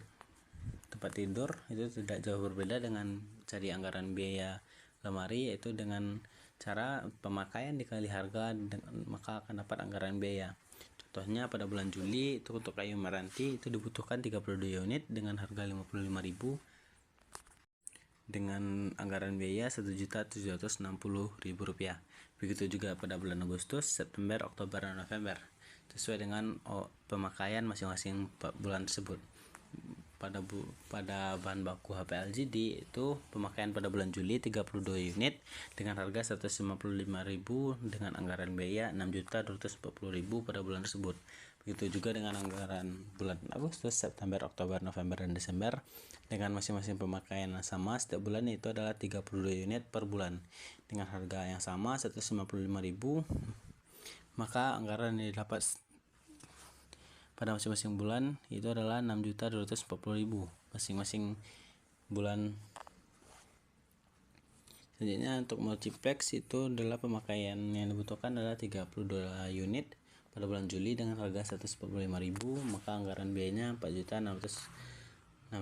tempat tidur itu tidak jauh berbeda dengan cari anggaran biaya lemari, yaitu dengan cara pemakaian dikali harga, maka akan dapat anggaran biaya. Contohnya pada bulan Juli itu untuk kayu meranti itu dibutuhkan 32 unit dengan harga 55.000 dengan anggaran biaya 1.760.000 rupiah. Begitu juga pada bulan Agustus, September, Oktober, dan November sesuai dengan pemakaian masing-masing bulan tersebut. Pada bahan baku HP LCD itu pemakaian pada bulan Juli 32 unit dengan harga 155.000 dengan anggaran biaya 6.240.000 pada bulan tersebut. Begitu juga dengan anggaran bulan Agustus, September, Oktober, November, dan Desember dengan masing-masing pemakaian yang sama setiap bulan, itu adalah 32 unit per bulan dengan harga yang sama 155.000, maka anggaran yang didapat pada masing-masing bulan itu adalah 6.240.000 masing-masing bulan. Selanjutnya untuk multiplex itu adalah pemakaian yang dibutuhkan adalah 32 unit pada bulan Juli dengan harga 145.000, maka anggaran biayanya 4.640.000.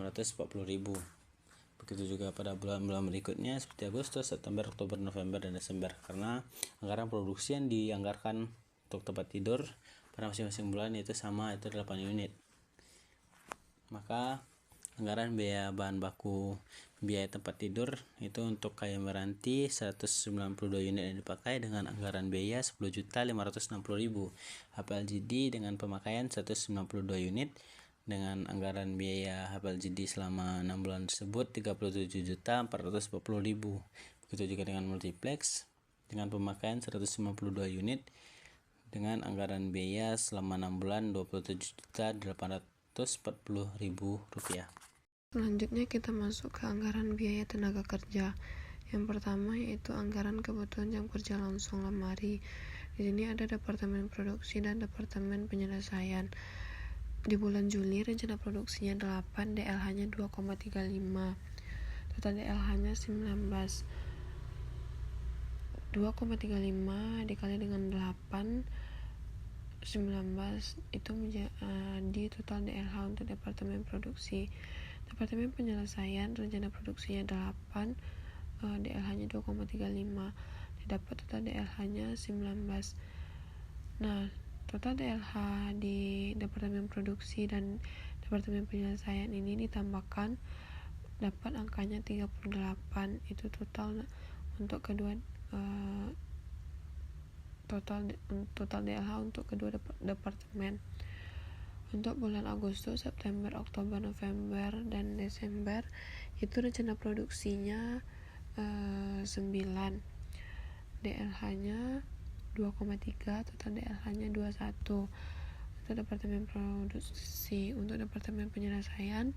Begitu juga pada bulan-bulan berikutnya seperti Agustus, September, Oktober, November, dan Desember, karena anggaran produksi yang dianggarkan untuk tempat tidur pada masing-masing bulan itu sama, itu 8 unit. Maka anggaran biaya bahan baku biaya tempat tidur itu untuk kayu meranti 192 unit yang dipakai dengan anggaran biaya 10.560.000. HP LCD dengan pemakaian 192 unit dengan anggaran biaya HP LCD selama 6 bulan tersebut 37.440.000. Begitu juga dengan multiplex dengan pemakaian 152 unit dengan anggaran biaya selama 6 bulan 27.840.000 rupiah. Selanjutnya kita masuk ke anggaran biaya tenaga kerja. Yang pertama yaitu anggaran kebutuhan jam kerja langsung lemari. Di sini ada departemen produksi dan departemen penyelesaian. Di bulan Juli rencana produksinya 8, DLH-nya 2,35. Total DLH-nya 19. 2,35 dikali dengan 8 19 itu menjadi total DLH untuk departemen produksi. Departemen penyelesaian rencana produksinya 8, DLH-nya 2,35, didapat total DLH-nya 19. Nah, total DLH di departemen produksi dan departemen penyelesaian ini ditambahkan dapat angkanya 38. Itu total untuk kedua total DLH untuk kedua departemen. Untuk bulan Agustus, September, Oktober, November, dan Desember itu rencana produksinya 9, DLH-nya 2,3, total DLH-nya 21 untuk departemen produksi. Untuk departemen penyelesaian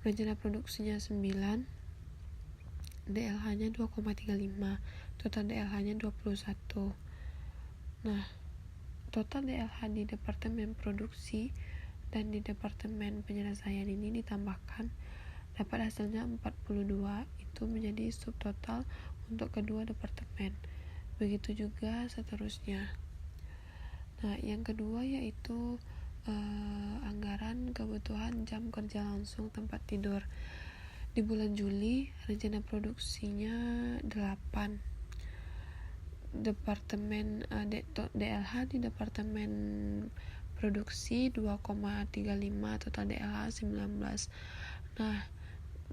rencana produksinya 9, DLH-nya 2,35, total DLH-nya 21. Nah, total DLH di departemen produksi dan di departemen penyelesaian ini ditambahkan dapat hasilnya 42, itu menjadi subtotal untuk kedua departemen. Begitu juga seterusnya. Nah, yang kedua yaitu anggaran kebutuhan jam kerja langsung tempat tidur. Di bulan Juli, rencana produksinya 8. Departemen DLH di Departemen Produksi 2,35, total DLH 19. Nah,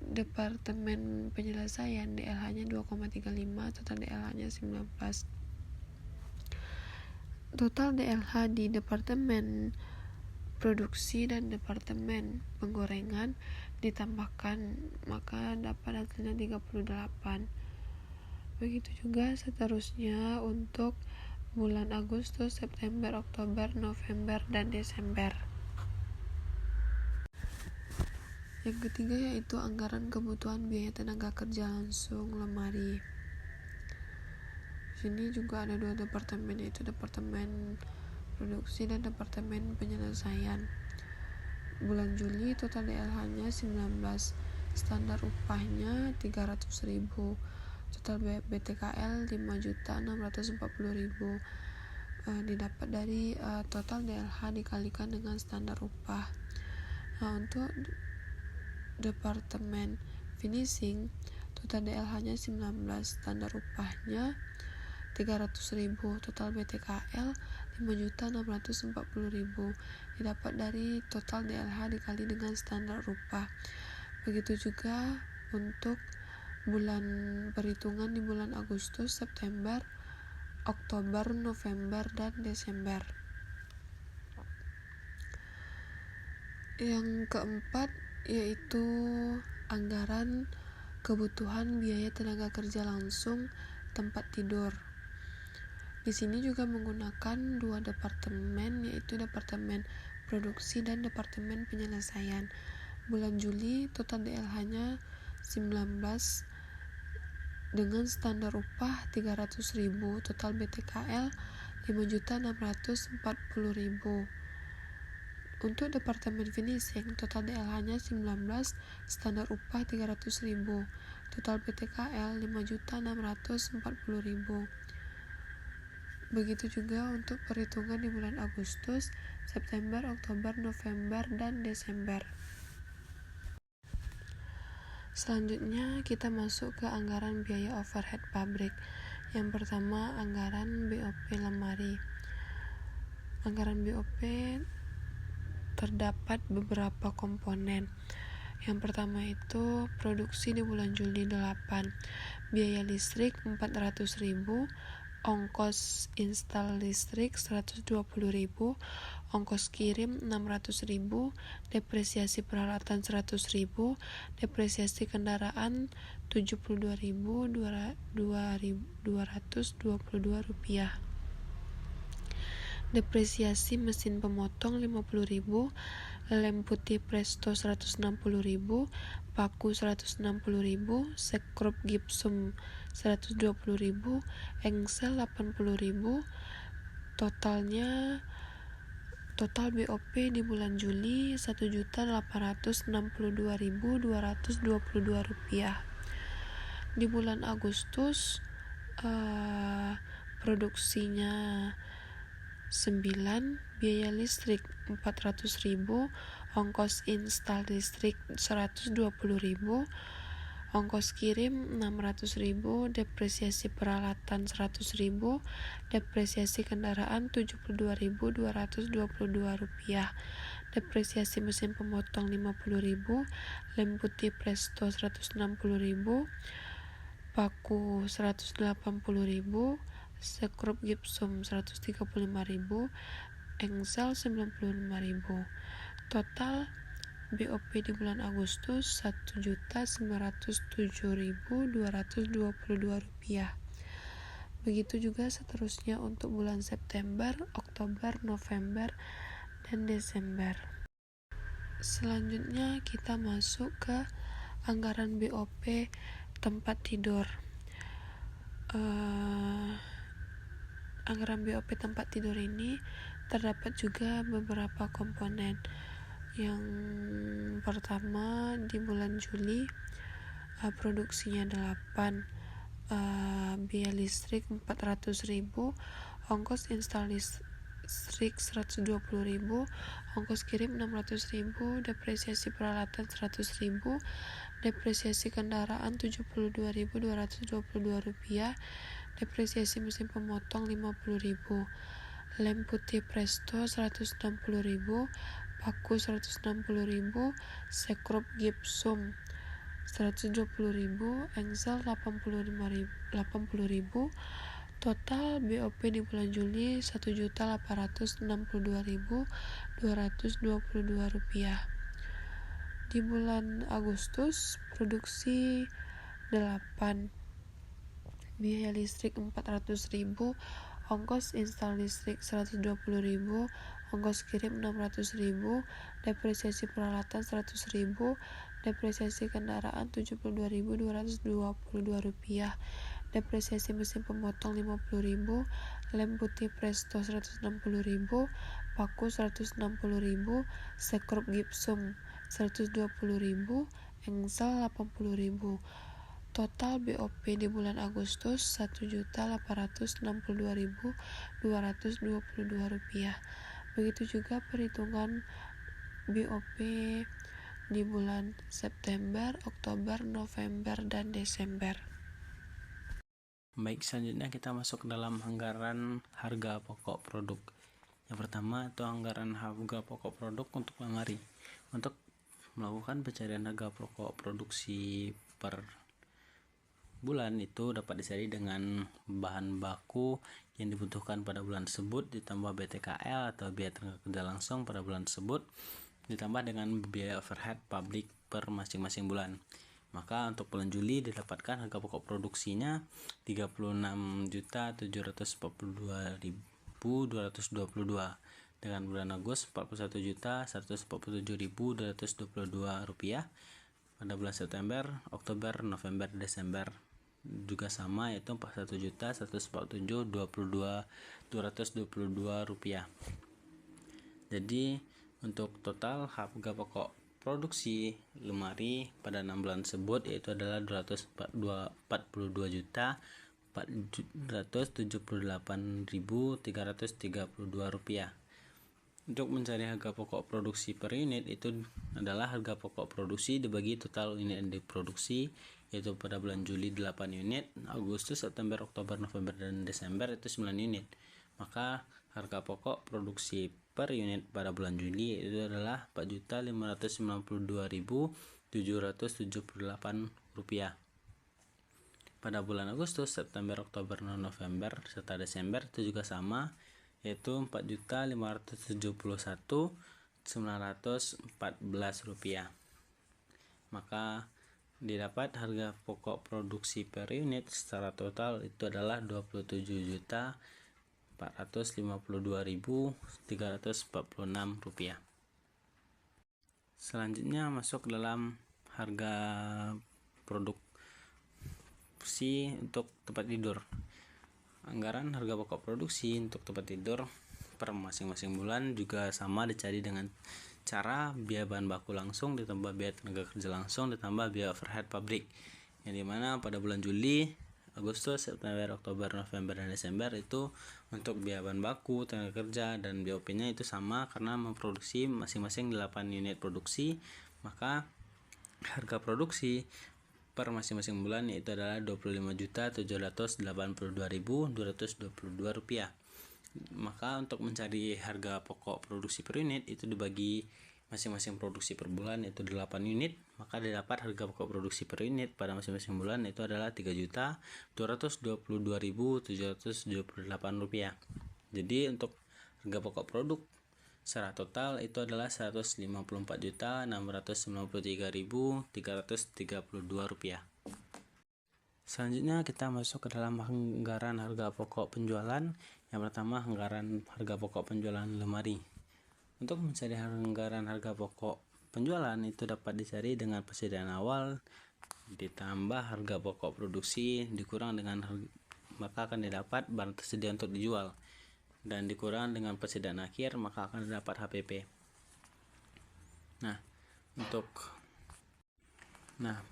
Departemen Penyelesaian DLH-nya 2,35, total DLH-nya 19. Total DLH di Departemen Produksi dan Departemen Penggorengan ditambahkan, maka dapat hasilnya 38. Begitu juga seterusnya untuk bulan Agustus, September, Oktober, November, dan Desember. Yang ketiga yaitu anggaran kebutuhan biaya tenaga kerja langsung lemari. Di sini juga ada 2 departemen, yaitu Departemen Produksi dan Departemen Penyelesaian. Bulan Juli total DLH-nya 19, standar upahnya 300.000, total BTKL 5.640.000, didapat dari total DLH dikalikan dengan standar upah. Nah, untuk Departemen Finishing total DLH-nya 19, standar upahnya 300.000, total BTKL 5.640.000, didapat dari total DLH dikali dengan standar upah. Begitu juga untuk bulan perhitungan di bulan Agustus, September, Oktober, November, dan Desember. Yang keempat yaitu anggaran kebutuhan biaya tenaga kerja langsung tempat tidur. Di sini juga menggunakan 2 departemen, yaitu Departemen Produksi dan Departemen Penyelesaian. Bulan Juli total DLH-nya 19 dengan standar upah 300.000, total BTKL 5.640.000. Untuk Departemen Finishing total DLH-nya 19, standar upah 300.000, total BTKL 5.640.000. Begitu juga untuk perhitungan di bulan Agustus, September, Oktober, November, dan Desember. Selanjutnya kita masuk ke anggaran biaya overhead pabrik. Yang pertama, anggaran BOP lemari. Anggaran BOP terdapat beberapa komponen. Yang pertama itu produksi di bulan Juli 8, biaya listrik 400.000, ongkos install listrik 120.000, ongkos kirim 600.000, depresiasi peralatan 100.000, depresiasi kendaraan 72.222 rupiah, depresiasi mesin pemotong 50.000, lem putih Presto 160.000, paku 160.000, sekrup gipsum 120.000, engsel 80.000. Total BOP di bulan Juli 1.862.222 rupiah. Di bulan Agustus produksinya 9, biaya listrik 400.000, ongkos install listrik 120.000, ongkos kirim 600.000, depresiasi peralatan 100.000, depresiasi kendaraan 72.222 rupiah, depresiasi mesin pemotong 50.000, lem putih Presto 160.000, paku 180.000, sekrup gipsum 135.000, engsel 95.000. Total BOP di bulan Agustus 1.907.222 rupiah. Begitu juga seterusnya untuk bulan September, Oktober, November, dan Desember. Selanjutnya kita masuk ke anggaran BOP tempat tidur. Anggaran BOP tempat tidur ini terdapat juga beberapa komponen. Yang pertama, di bulan Juli produksinya 8, biaya listrik 400.000, ongkos install listrik 120.000, ongkos kirim 600.000, depresiasi peralatan 100.000, depresiasi kendaraan Rp72.222, depresiasi mesin pemotong 50.000, lem putih Presto 160.000, paku 160.000, sekrup gipsum 120.000, engsel 80.000. Total BOP di bulan Juli Rp1.862.222. Di bulan Agustus produksi 8, biaya listrik 400.000, ongkos install listrik 120.000, ongkos kirim 600.000, depresiasi peralatan 100.000, depresiasi kendaraan Rp72.222, depresiasi mesin pemotong 50.000, lem putih Presto 160.000, paku 160.000, sekrup gipsum 120.000, engsel 80.000. Total BOP di bulan Agustus Rp1.862.222. Begitu juga perhitungan BOP di bulan September, Oktober, November, dan Desember. Baik, selanjutnya kita masuk ke dalam anggaran harga pokok produk. Yang pertama itu anggaran harga pokok produk untuk lemari. Untuk melakukan pencarian harga pokok produksi per bulan itu dapat dicari dengan bahan baku yang dibutuhkan pada bulan tersebut ditambah BTKL atau biaya tenaga kerja langsung pada bulan tersebut ditambah dengan biaya overhead publik per masing-masing bulan. Maka untuk bulan Juli didapatkan harga pokok produksinya Rp36.142.222 dengan bulan Agustus Rp41.147.222. Pada bulan September, Oktober, November, Desember juga sama, yaitu Rp41.147.222. Jadi untuk total harga pokok produksi lemari pada 6 bulan tersebut yaitu adalah Rp242.478.332. Untuk mencari harga pokok produksi per unit itu adalah harga pokok produksi dibagi total unit yang diproduksi, yaitu pada bulan Juli 8 unit, Agustus, September, Oktober, November, dan Desember itu 9 unit. Maka harga pokok produksi per unit pada bulan Juli itu adalah Rp4.592.778. Pada bulan Agustus, September, Oktober, November, serta Desember itu juga sama, yaitu Rp4.571.914. Maka didapat harga pokok produksi per unit secara total itu adalah Rp27.452.346. Selanjutnya masuk dalam harga produksi untuk tempat tidur. Anggaran harga pokok produksi untuk tempat tidur per masing-masing bulan juga sama dicari dengan cara biaya bahan baku langsung ditambah biaya tenaga kerja langsung ditambah biaya overhead pabrik, yang dimana pada bulan Juli, Agustus, September, Oktober, November, dan Desember itu untuk biaya bahan baku, tenaga kerja, dan BOP nya itu sama karena memproduksi masing-masing 8 unit produksi. Maka harga produksi per masing-masing bulan yaitu adalah Rp25.782.222. Maka untuk mencari harga pokok produksi per unit itu dibagi masing-masing produksi per bulan yaitu 8 unit, maka didapat harga pokok produksi per unit pada masing-masing bulan itu adalah Rp3.222.778. Jadi untuk harga pokok produk secara total itu adalah Rp154.693.332. Selanjutnya kita masuk ke dalam anggaran harga pokok penjualan. Yang pertama anggaran harga pokok penjualan lemari. Untuk mencari anggaran harga pokok penjualan itu dapat dicari dengan persediaan awal ditambah harga pokok produksi dikurang dengan maka akan didapat barang tersedia untuk dijual, dan dikurang dengan persediaan akhir maka akan dapat HPP. Nah,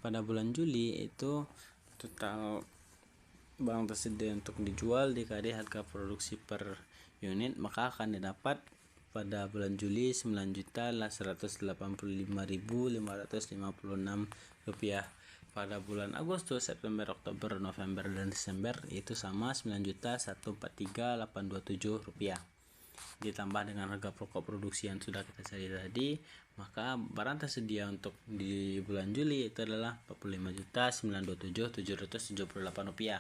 pada bulan Juli itu total barang tersedia untuk dijual dikali harga produksi per unit, maka akan didapat pada bulan Juli 9.185.556 rupiah. Pada bulan Agustus, September, Oktober, November, dan Desember itu sama 9.143.827 rupiah. Ditambah dengan harga pokok produksi yang sudah kita cari tadi, maka barang tersedia untuk di bulan Juli itu adalah 45.927.778 rupiah.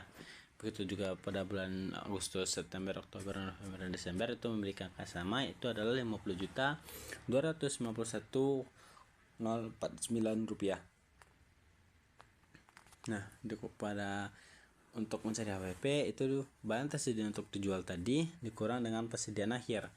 Begitu juga pada bulan Agustus, September, Oktober, November, dan Desember itu memiliki angka sama, itu adalah 50.251.049 rupiah. Nah, untuk mencari HPP itu barang tersedia untuk dijual tadi dikurang dengan persediaan akhir,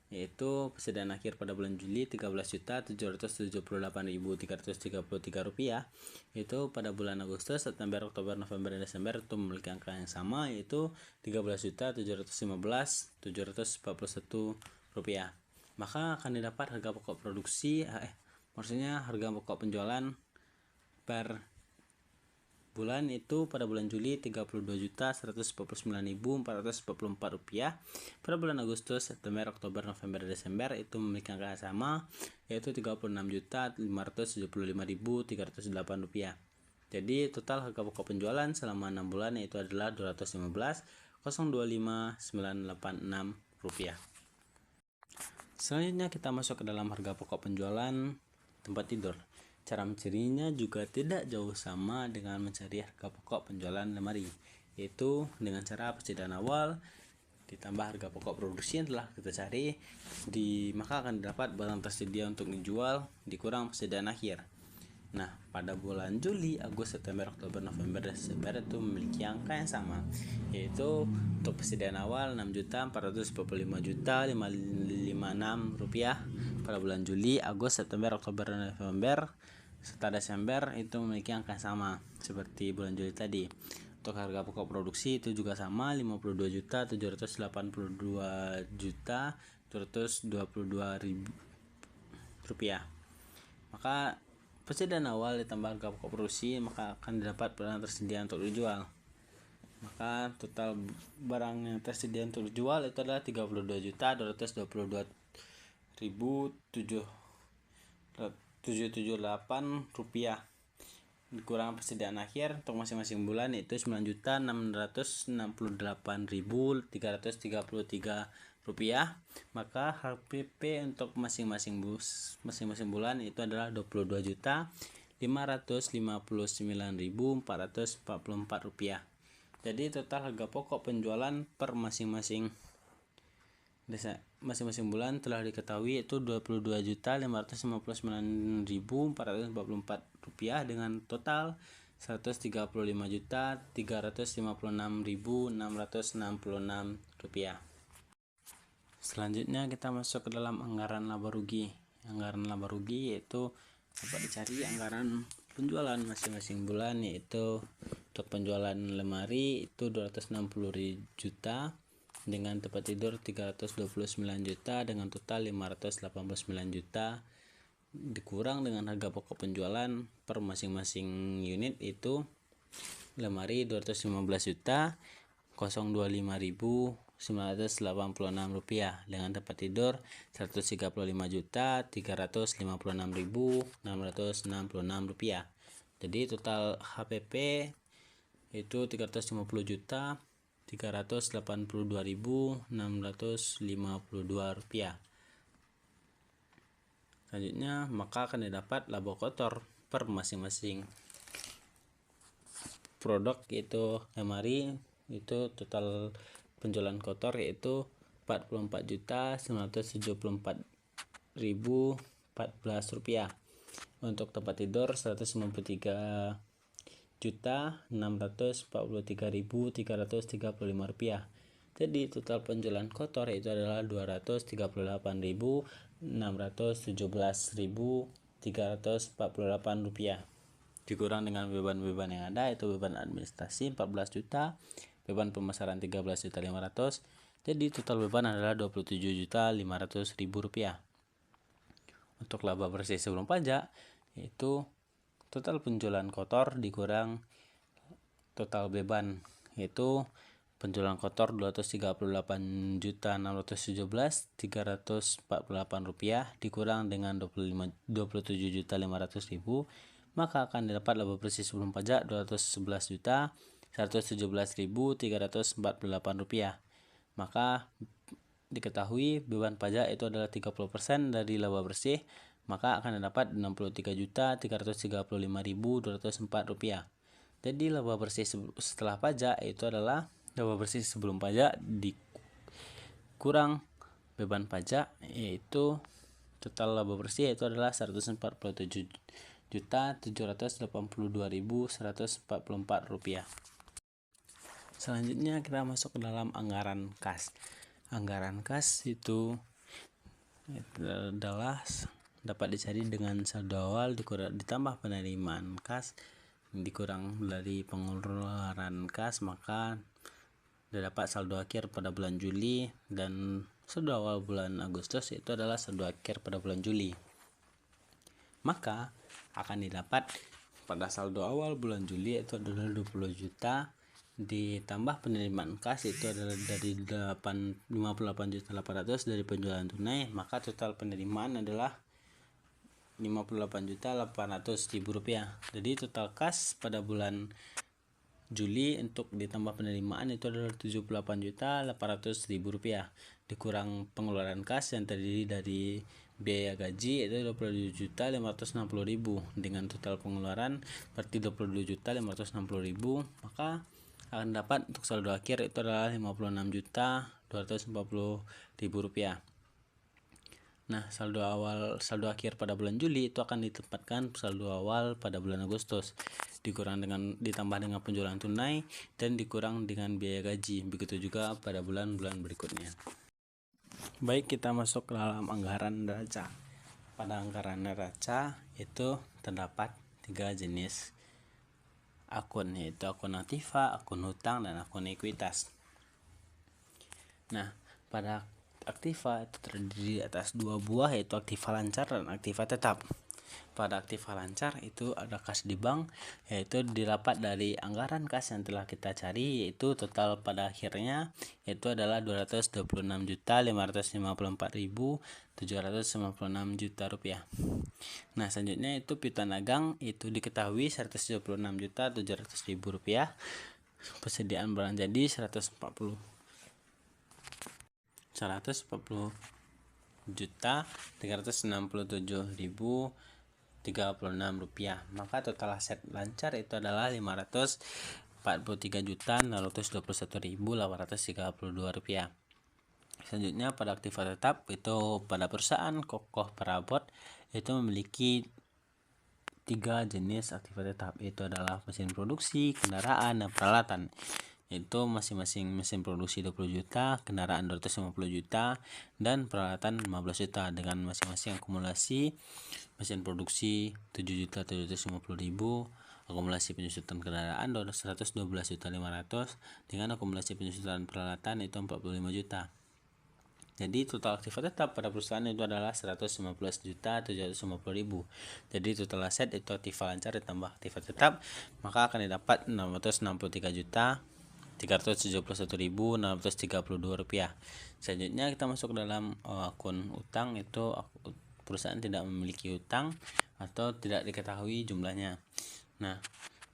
yaitu persediaan akhir pada bulan Juli 13.778.333 rupiah, itu pada bulan Agustus, September, Oktober, November, dan Desember itu memiliki angka yang sama, yaitu 13.715.741 rupiah. Maka akan didapat harga pokok produksi, maksudnya harga pokok penjualan per bulan itu pada bulan Juli 32.149.444 rupiah. Pada bulan Agustus, September, Oktober, November, Desember itu memiliki angka sama, yaitu 36.575.308 rupiah. Jadi total harga pokok penjualan selama 6 bulan yaitu adalah 215.025.986 rupiah. Selanjutnya kita masuk ke dalam harga pokok penjualan tempat tidur. Cara mencarinya juga tidak jauh sama dengan mencari harga pokok penjualan lemari, yaitu dengan cara persediaan awal ditambah harga pokok produksi yang telah kita cari, maka akan dapat barang tersedia untuk dijual dikurang persediaan akhir. Nah, pada bulan Juli, Agustus, September, Oktober, November, Desember itu memiliki angka yang sama, yaitu untuk persediaan awal 6.445.556 rupiah pada bulan Juli, Agustus, September, Oktober, November serta Desember itu memiliki angka sama seperti bulan Juli tadi. Untuk harga pokok produksi itu juga sama, 52.782.722.000 rupiah. Maka persediaan awal ditambah harga pokok produksi, maka akan didapat barang tersedia untuk dijual. Maka total barang yang tersedia untuk dijual itu adalah 32.222.778 rupiah dikurang persediaan akhir untuk masing-masing bulan yaitu 9.668.333 rupiah. Maka HPP untuk masing-masing bulan itu adalah 22.559.444 rupiah. Jadi total harga pokok penjualan per masing-masing bulan telah diketahui yaitu 22.559.444 rupiah dengan total 135.356.666 rupiah. Selanjutnya kita masuk ke dalam anggaran laba rugi. Anggaran laba rugi yaitu dapat dicari anggaran penjualan masing-masing bulan, yaitu untuk penjualan lemari itu 260 juta dengan tempat tidur 329 juta dengan total 589 juta dikurang dengan harga pokok penjualan per masing-masing unit itu lemari 215 juta 025.986 rupiah dengan tempat tidur 135 juta 356.666 rupiah. Jadi total HPP itu 350 juta 382.652 rupiah. Selanjutnya maka akan didapat laba kotor per masing-masing produk, yaitu lemari itu total penjualan kotor yaitu 44.974.014 rupiah. Untuk tempat tidur 193.643.335 rupiah. Jadi total penjualan kotor itu adalah 238.617.348 rupiah. Dikurang dengan beban-beban yang ada, yaitu beban administrasi 14 juta, beban pemasaran 13.500. Jadi total beban adalah 27.500.000 rupiah. Untuk laba bersih sebelum pajak yaitu total penjualan kotor dikurang total beban, yaitu penjualan kotor 238.617.348 rupiah dikurang dengan 27.500.000, maka akan didapat laba bersih sebelum pajak 211.117.348 rupiah. Maka diketahui beban pajak itu adalah 30% dari laba bersih, maka akan didapat 63.335.204 rupiah. Jadi laba bersih setelah pajak itu adalah laba bersih sebelum pajak dikurang beban pajak, yaitu total laba bersih itu adalah 147.782.144 rupiah. Selanjutnya kita masuk ke dalam anggaran kas. Anggaran kas itu adalah dapat dicari dengan saldo awal ditambah penerimaan kas dikurang dari pengeluaran kas, maka dapat saldo akhir pada bulan Juli, dan saldo awal bulan Agustus itu adalah saldo akhir pada bulan Juli. Maka akan didapat pada saldo awal bulan Juli itu adalah 20 juta ditambah penerimaan kas itu adalah dari 58.800 dari penjualan tunai, maka total penerimaan adalah 58.800.000 rupiah. Jadi total kas pada bulan Juli untuk ditambah penerimaan itu adalah 78.800.000 rupiah dikurang pengeluaran kas yang terdiri dari biaya gaji itu 22.560.000 dengan total pengeluaran berarti 22.560.000, maka akan dapat untuk saldo akhir itu adalah 56.240.000 rupiah. Nah, saldo akhir pada bulan Juli itu akan ditempatkan saldo awal pada bulan Agustus ditambah dengan penjualan tunai dan dikurang dengan biaya gaji. Begitu juga pada bulan-bulan berikutnya. Baik, kita masuk ke dalam anggaran neraca. Pada anggaran neraca itu terdapat 3 jenis akun, yaitu akun aktiva, akun hutang, dan akun ekuitas. Nah, pada aktiva itu terdiri atas 2 buah, yaitu aktiva lancar dan aktiva tetap. Pada aktiva lancar itu ada kas di bank, yaitu didapat dari anggaran kas yang telah kita cari, yaitu total pada akhirnya itu adalah 226.554.796 juta rupiah. Nah, selanjutnya itu piutang dagang itu diketahui 176.700.000 rupiah, persediaan barang jadi 140.367.036 rupiah. Maka total aset lancar itu adalah 543.621.832 rupiah. Selanjutnya pada aktiva tetap itu pada perusahaan Kokoh Perabot itu memiliki 3 jenis aktiva tetap, itu adalah mesin produksi, kendaraan, dan peralatan. Itu masing-masing mesin produksi 20 juta, kendaraan 250 juta, dan peralatan 15 juta dengan masing-masing akumulasi mesin produksi 7.750.000, akumulasi penyusutan kendaraan 112.500 dengan akumulasi penyusutan peralatan itu 45 juta. Jadi total aktiva tetap pada perusahaan itu adalah 115.750.000. Jadi total aset itu aktiva lancar ditambah aktiva tetap, maka akan didapat 663.371.632 rupiah. Selanjutnya kita masuk ke dalam akun utang, itu perusahaan tidak memiliki utang atau tidak diketahui jumlahnya. Nah,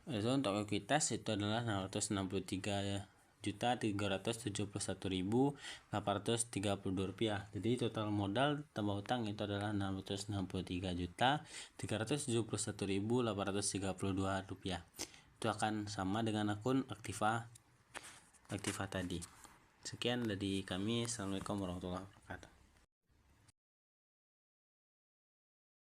itu untuk ekuitas itu adalah 663.371.832 rupiah. Jadi total modal tambah utang itu adalah 663.371.832 rupiah. Itu akan sama dengan akun aktiva tadi. Sekian dari kami. Assalamualaikum warahmatullahi wabarakatuh.